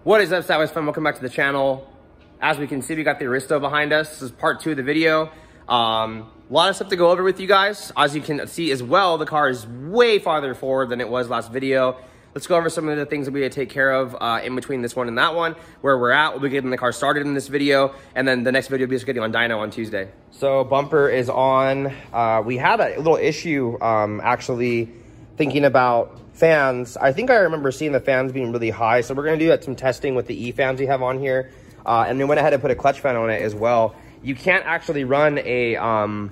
What is up, Sideways fam? Welcome back to the channel. As we can see, we got the Aristo behind us. This is part 2 of the video. A lot of stuff to go over with you guys. As you can see as well, the car is way farther forward than it was last video. Let's go over some of the things that we had to take care of in between this one and that one, where we're at. We'll be getting the car started in this video, and then the next video will be just getting on dyno on Tuesday. So bumper is on. We had a little issue actually thinking about fans. I think I remember seeing the fans being really high, so we're going to do some testing with the E-fans we have on here. And then went ahead and put a clutch fan on it as well. You can't actually run a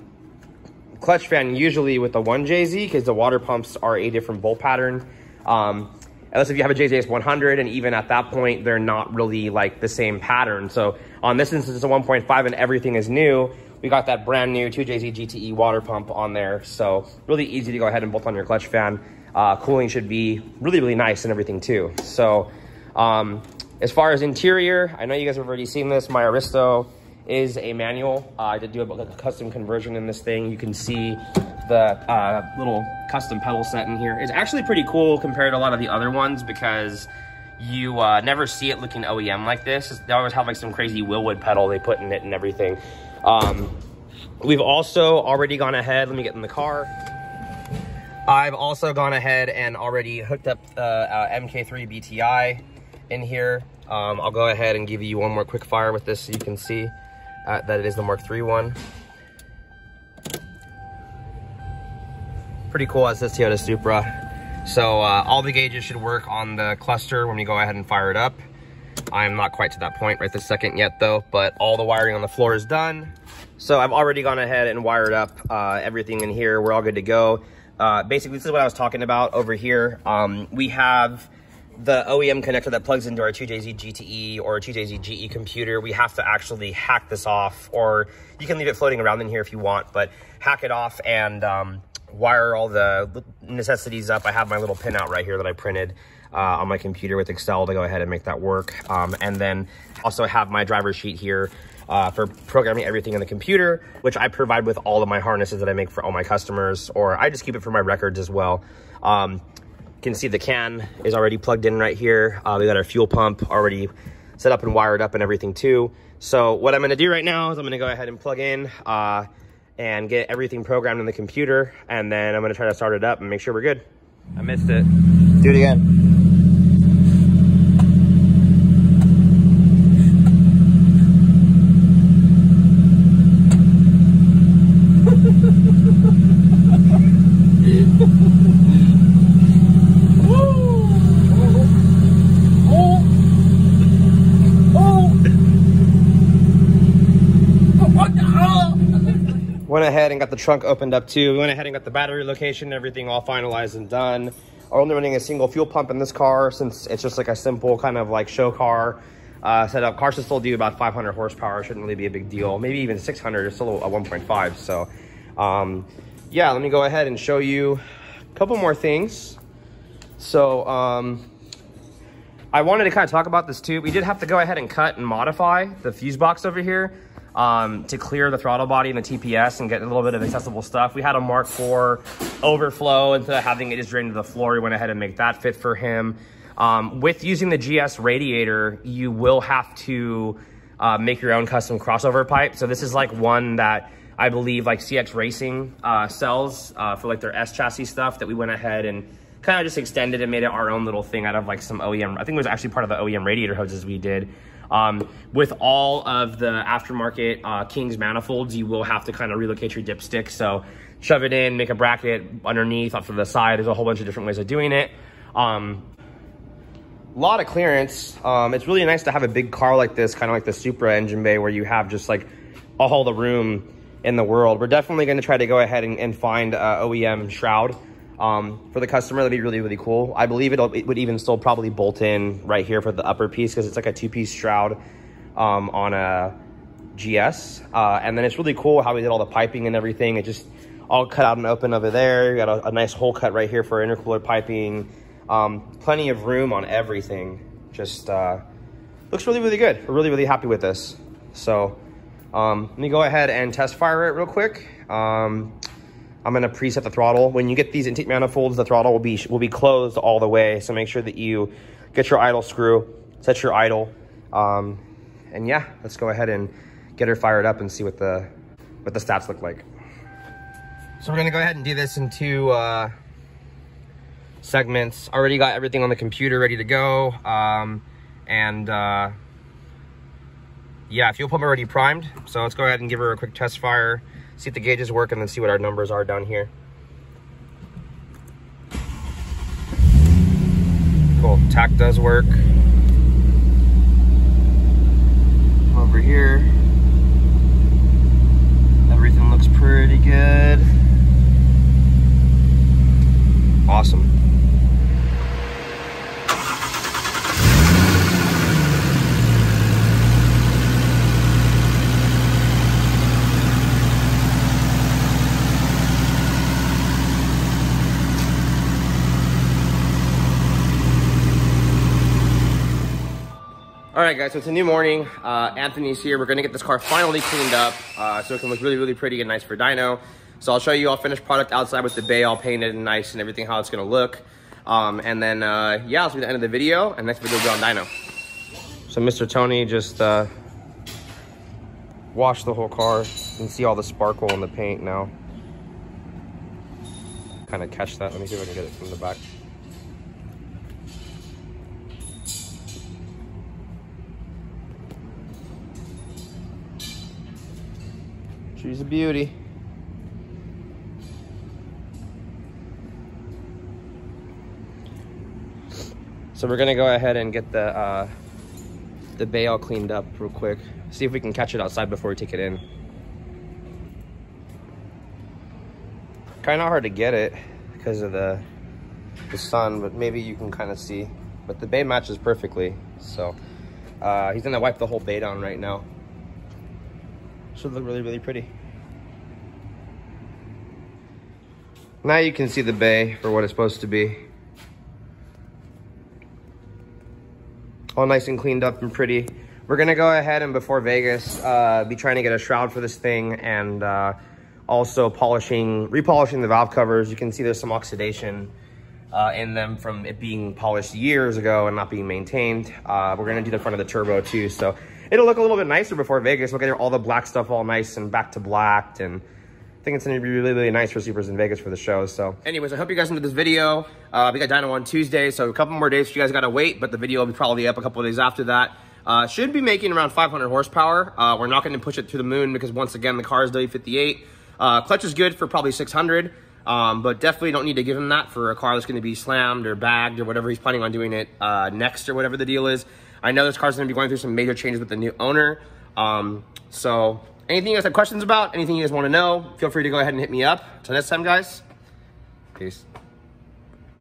clutch fan usually with the 1JZ because the water pumps are a different bolt pattern. Unless if you have a Jzs100, and even at that point, they're not really like the same pattern. So on this instance, it's a 1.5 and everything is new. We got that brand new 2JZ GTE water pump on there. So really easy to go ahead and bolt on your clutch fan. Cooling should be really, really nice and everything too. So as far as interior, I know you guys have already seen this. My Aristo is a manual. I did do a custom conversion in this thing. You can see the little custom pedal set in here. It's actually pretty cool compared to a lot of the other ones because you never see it looking OEM like this. They always have like some crazy Willwood pedal they put in it and everything. We've also already gone ahead. Let me get in the car. I've also gone ahead and already hooked up MK3 VVTi in here. I'll go ahead and give you one more quick fire with this so you can see that it is the Mark III one. Pretty cool as this Toyota Supra. So all the gauges should work on the cluster when we go ahead and fire it up. I'm not quite to that point right this second yet though, but all the wiring on the floor is done. So I've already gone ahead and wired up everything in here. We're all good to go. Basically, this is what I was talking about over here. We have the OEM connector that plugs into our 2JZ GTE or 2JZ GE computer. We have to actually hack this off, or you can leave it floating around in here if you want, but hack it off and wire all the necessities up. I have my little pinout right here that I printed on my computer with Excel to go ahead and make that work. And then also have my driver sheet here for programming everything in the computer, which I provide with all of my harnesses that I make for all my customers, or I just keep it for my records as well. You can see the can is already plugged in right here. We got our fuel pump already set up and wired up and everything too. So what I'm gonna do right now is I'm gonna go ahead and plug in and get everything programmed in the computer, and then I'm gonna try to start it up and make sure we're good. I missed it. Do it again. Went ahead and got the trunk opened up too. We went ahead and got the battery location and everything all finalized and done. We're only running a single fuel pump in this car since it's just like a simple kind of like show car setup. Cars should still do about 500 horsepower. Shouldn't really be a big deal. Maybe even 600. It's still a 1.5. So yeah, let me go ahead and show you a couple more things. So I wanted to kind of talk about this too. We did have to go ahead and cut and modify the fuse box over here to clear the throttle body and the TPS and get a little bit of accessible stuff. We had a Mark IV overflow, instead of having it just drain to the floor, we went ahead and make that fit for him. With using the GS radiator, you will have to make your own custom crossover pipe. So this is like one that I believe like CX Racing sells for like their S chassis stuff, that we went ahead and kind of just extended and made it our own little thing out of like some OEM. I think it was actually part of the OEM radiator hoses we did. With all of the aftermarket Kings manifolds, you will have to kind of relocate your dipstick. So shove it in, make a bracket underneath, off to the side. There's a whole bunch of different ways of doing it. A lot of clearance. It's really nice to have a big car like this, kind of like the Supra engine bay, where you have just like all the room in the world. We're definitely going to try to go ahead and find OEM shroud for the customer. That'd be really, really cool. I believe it would even still probably bolt in right here for the upper piece, because it's like a 2-piece shroud on a GS. And then it's really cool how we did all the piping and everything. It just all cut out and open over there. You got a nice hole cut right here for intercooler piping. Plenty of room on everything. Just looks really, really good. We're really, really happy with this. So let me go ahead and test fire it real quick. I'm going to preset the throttle. When you get these intake manifolds, the throttle will be closed all the way. So make sure that you get your idle screw set your idle. And yeah, let's go ahead and get her fired up and see what the stats look like. So we're gonna go ahead and do this in 2 segments. Already got everything on the computer ready to go. Yeah, fuel pump already primed. So let's go ahead and give her a quick test fire, see if the gauges work, and then see what our numbers are down here. Cool, tach does work. Over here, everything looks pretty good. Awesome. All right, guys, so it's a new morning. Anthony's here. We're gonna get this car finally cleaned up so it can look really, really pretty and nice for dyno. So I'll show you all finished product outside with the bay all painted and nice and everything, how it's gonna look. And then, yeah, this will be the end of the video, and next video will be on dyno. So Mr. Tony just washed the whole car. You can see all the sparkle in the paint now. Kind of catch that. Let me see if I can get it from the back. She's a beauty. So we're gonna go ahead and get the bay all cleaned up real quick. See if we can catch it outside before we take it in. Kind of hard to get it because of the sun, but maybe you can kind of see. But the bay matches perfectly. So he's gonna wipe the whole bay down right now. Should look really, really pretty. Now you can see the bay for what it's supposed to be. All nice and cleaned up and pretty. We're gonna go ahead and before Vegas, be trying to get a shroud for this thing and also repolishing the valve covers. You can see there's some oxidation in them from it being polished years ago and not being maintained. We're gonna do the front of the turbo too, so it'll look a little bit nicer before Vegas. Look at all the black stuff all nice and back to black, and I think it's gonna be really, really nice for Supers in Vegas for the show. So anyways, I hope you guys enjoyed this video. We got dyno on Tuesday, so a couple more days you guys gotta wait, but the video will be probably up a couple of days after that. Should be making around 500 horsepower. We're not gonna push it to the moon because once again, the car is W58. Clutch is good for probably 600, but definitely don't need to give him that for a car that's gonna be slammed or bagged or whatever he's planning on doing it next or whatever the deal is. I know this car's gonna be going through some major changes with the new owner. So anything you guys have questions about, anything you guys wanna know, feel free to go ahead and hit me up. Till next time, guys, peace.